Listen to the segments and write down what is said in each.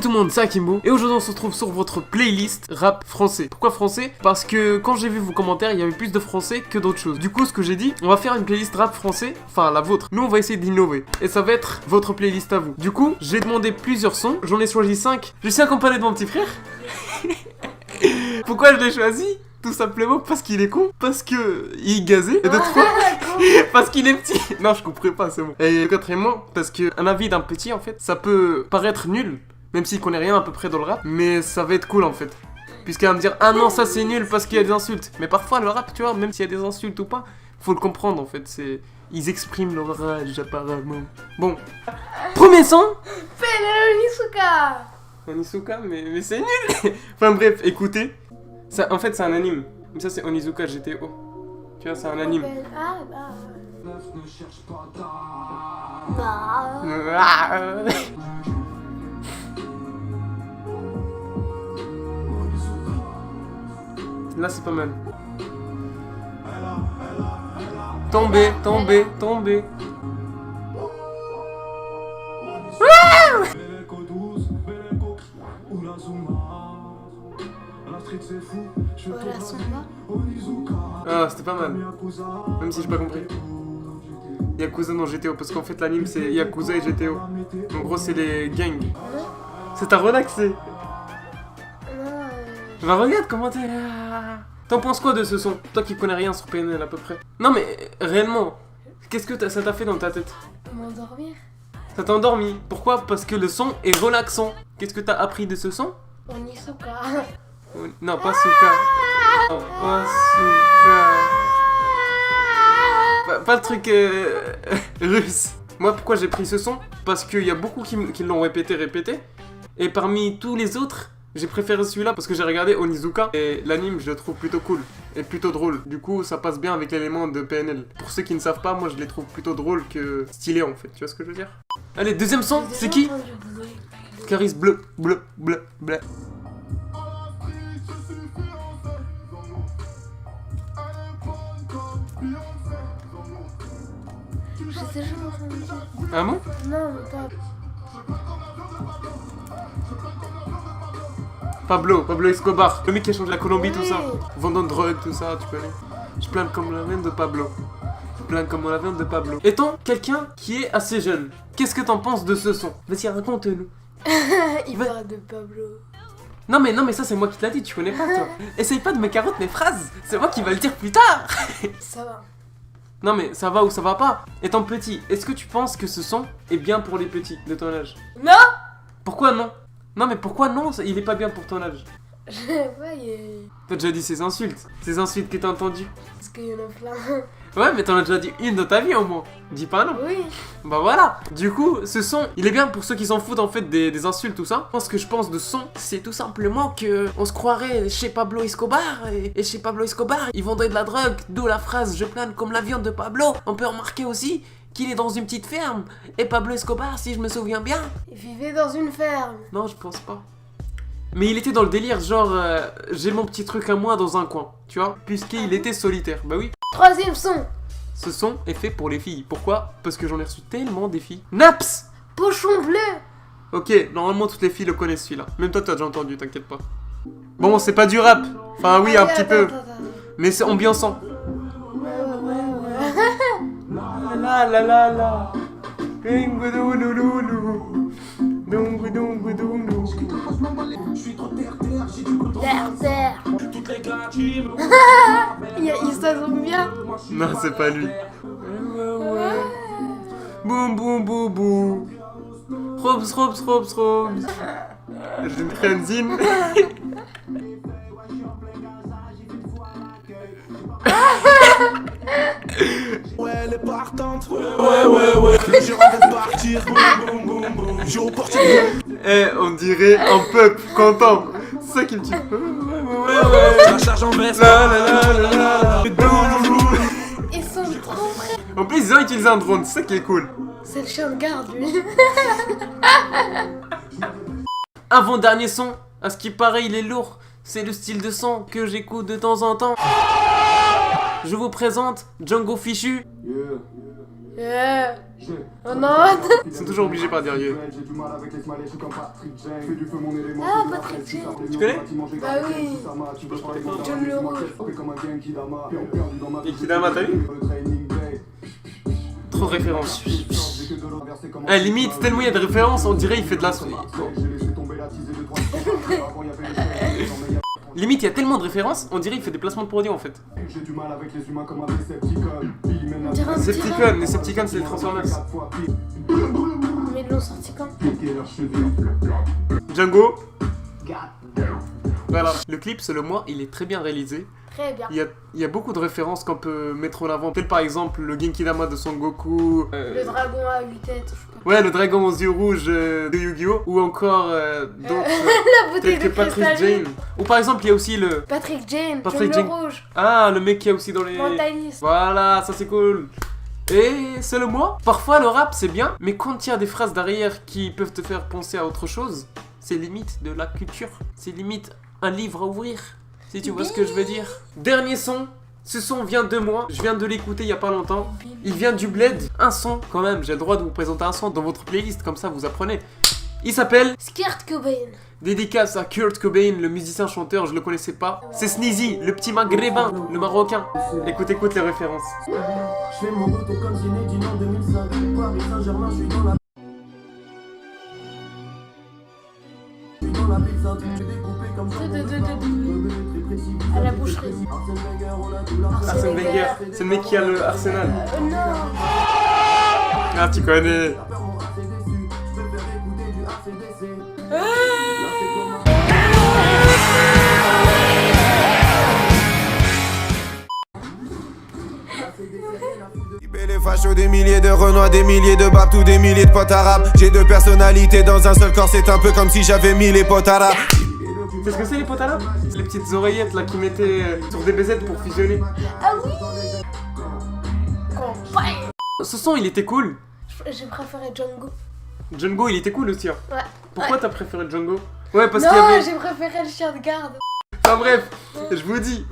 Coucou tout le monde, c'est Akimbo et aujourd'hui on se retrouve sur votre playlist rap français. Pourquoi français? Parce que quand j'ai vu vos commentaires, il y avait plus de français que d'autres choses. Du coup, ce que j'ai dit, on va faire une playlist rap français, enfin la vôtre. Nous on va essayer d'innover et ça va être votre playlist à vous. Du coup, j'ai demandé plusieurs sons, j'en ai choisi 5. Je suis accompagné de mon petit frère. Pourquoi je l'ai choisi? Tout simplement parce qu'il est con, parce que il est gazé, et d'autres fois, parce qu'il est petit. Non, je comprends pas, c'est bon. Et quatrièmement, parce que un avis d'un petit, en fait, ça peut paraître nul, même s'il connaît rien à peu près dans le rap, mais ça va être cool en fait. Puisqu'il va me dire, ah non, ça c'est nul parce qu'il y a des insultes. Mais parfois, le rap, tu vois, même s'il y a des insultes ou pas, faut le comprendre en fait. C'est... Ils expriment leur rage apparemment. Bon, premier son. Onisuka. Onisuka, mais c'est nul. Enfin bref, écoutez. Ça, en fait, c'est un anime. Ça, c'est Onizuka GTO. Tu vois, c'est un anime. Ah bah. Là, c'est pas mal. Tombé, tombé, tombé. Ah, c'était pas mal. Même si j'ai pas compris. Yakuza dans GTO, parce qu'en fait l'anime c'est Yakuza et GTO. En gros, c'est les gangs. C'est ta relaxé. Bah regarde comment t'es là. T'en penses quoi de ce son? Toi qui connais rien sur PNL à peu près. Non mais réellement, qu'est-ce que ça t'a fait dans ta tête? M'endormir. Ça t'a endormi. Pourquoi? Parce que le son est relaxant. Qu'est-ce que t'as appris de ce son? Onisuka. Non, pas Suka. Non, pas Suka. Pas le truc russe. Moi, pourquoi j'ai pris ce son? Parce qu'il y a beaucoup qui l'ont répété. Et parmi tous les autres, j'ai préféré celui-là parce que j'ai regardé Onizuka. Et l'anime, je le trouve plutôt cool. Et plutôt drôle. Du coup, ça passe bien avec l'élément de PNL. Pour ceux qui ne savent pas, moi, je les trouve plutôt drôles que stylés, en fait. Tu vois ce que je veux dire? Allez, deuxième son, c'est qui? Caris bleu. Je sais jamais entendu dire. Ah bon? Non, mais pas. Pablo Escobar, le mec qui a changé la Colombie, tout Oui. ça. Vendant de drogue, tout ça, tu connais. Je plains comme la veine de Pablo. Étant quelqu'un qui est assez jeune, qu'est-ce que t'en penses de ce son? Vas-y, raconte-nous. Il parle de Pablo. Non mais ça c'est moi qui te l'ai dit, tu connais pas toi. Essaye pas de me carotte mes phrases, c'est moi qui va le dire plus tard. Ça va. Non mais ça va ou ça va pas? Étant petit, est-ce que tu penses que ce son est bien pour les petits de ton âge? Non. Pourquoi non? Non mais pourquoi non? Il est pas bien pour ton âge. Je sais pas, T'as déjà dit ces insultes que t'as entendues. parce qu'il y en a plein. Ouais mais t'en as déjà dit une dans ta vie au moins. Dis pas non. Oui. Bah voilà. Du coup, ce son, il est bien pour ceux qui s'en foutent en fait des insultes, tout ça. Moi, ce que je pense de ce son, c'est tout simplement que on se croirait chez Pablo Escobar. Et chez Pablo Escobar, ils vendraient de la drogue. D'où la phrase « Je plane comme la viande de Pablo ». On peut remarquer aussi qu'il est dans une petite ferme. Et Pablo Escobar, si je me souviens bien... Il vivait dans une ferme. Non, je pense pas. Mais il était dans le délire, genre, j'ai mon petit truc à moi dans un coin, tu vois, puisqu'il était solitaire. Bah oui. Troisième son. Ce son est fait pour les filles. Pourquoi? Parce que j'en ai reçu tellement des filles. Naps! Pochon bleu. Ok, normalement toutes les filles le connaissent celui-là. Même toi, t'as déjà entendu, t'inquiète pas. Bon, c'est pas du rap. Enfin, oui, un petit peu. Attends. Mais c'est ambiançant. La la la la. Terre. Il s'assume bien. Non, c'est pas lui. Boum boum boum boum. Robs. J'ai une transine. Ouais, elle est partante. Ouais. J'ai envie de partir. J'ai reporté. Eh, on dirait un peuple content. C'est ça qui me tue. La charge en baisse. Ils sont trop près. En plus, ils ont utilisé un drone, c'est ça qui est cool. C'est le chien de garde, lui. Avant-dernier son, à ce qui paraît, il est lourd. C'est le style de son que j'écoute de temps en temps. Je vous présente Django Fichu. Oh non. Ils sont toujours obligés par dire yeah. Ah, Patrick Jane. Tu connais? Bah oui. John le Rouge. Et Kidama, t'as vu? Trop de références. Limite, tellement il y a de références, on dirait il fait de la son. Limite, il y a tellement de références, on dirait il fait des placements de produits en fait. On dirait un petit Decepticon, les Decepticons c'est les Transformers. Mais ils l'ont sorti quand? Django. Voilà, le clip selon moi il est très bien réalisé. Très bien. Il y a beaucoup de références qu'on peut mettre en avant. Tel par exemple le Genkidama de Son Goku. Le dragon à 8 têtes, je sais pas. Ouais, le dragon aux yeux rouges de Yu-Gi-Oh! Ou encore d'autres La bouteille tels que de Patrick cristalline. Jane. Ou par exemple il y a aussi le... Patrick Jane, Patrick John le Jane. Rouge, Ah, le mec qui a aussi dans les... Mentaliste. Voilà, ça c'est cool. Et selon moi, parfois le rap c'est bien, mais quand il y a des phrases derrière qui peuvent te faire penser à autre chose, c'est limite de la culture. C'est limite un livre à ouvrir, si tu vois ce que je veux dire. Dernier son, ce son vient de moi, je viens de l'écouter il y a pas longtemps. Il vient du Bled, un son quand même, j'ai le droit de vous présenter un son dans votre playlist, comme ça vous apprenez. Il s'appelle Kurt Cobain. Dédicace à Kurt Cobain, le musicien chanteur, je le connaissais pas. C'est Sneezy, le petit maghrébin, le marocain. Écoute les références. Je fais mon retour comme Zinedine en 2005. Paris Saint-Germain, je suis dans la. Je suis dans la pizza, tout est découpé comme ça. À la boucherie. Arsène Wenger, c'est le mec qui a le Arsenal. Oh non. Ah, tu connais. Les fachos, des milliers de renois, des milliers de babtou, des milliers de potes arabes. J'ai deux personnalités dans un seul corps, c'est un peu comme si j'avais mis les potes arabes. C'est ce que c'est les potes là? C'est les petites oreillettes là qui mettaient sur des BZ pour fusionner. Ah oui. Cobain. Ce son il était cool. J'ai préféré Django. Django il était cool aussi. Hein. Ouais. Pourquoi t'as préféré Django? Ouais, parce qu'il y Non, avait... j'ai préféré le chien de garde. Enfin bref, je vous dis,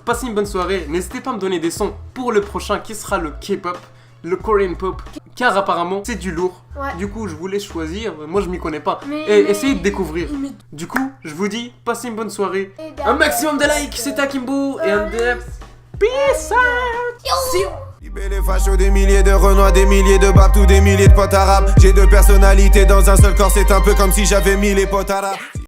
passez une bonne soirée. N'hésitez pas à me donner des sons pour le prochain qui sera le K-pop, le Korean pop. Car apparemment c'est du lourd. Ouais. Du coup je vous laisse choisir. Moi je m'y connais pas. Mais- Essayez de découvrir. Mais- Du coup je vous dis, passez une bonne soirée. Et Un maximum de likes, c'est Akimbo. Et un de... Peace out. See you. Les fachos, des milliers de renois, des milliers de babtou, des milliers de potes arabes. J'ai deux personnalités dans un seul corps, c'est un peu comme si j'avais mis les potes arabes.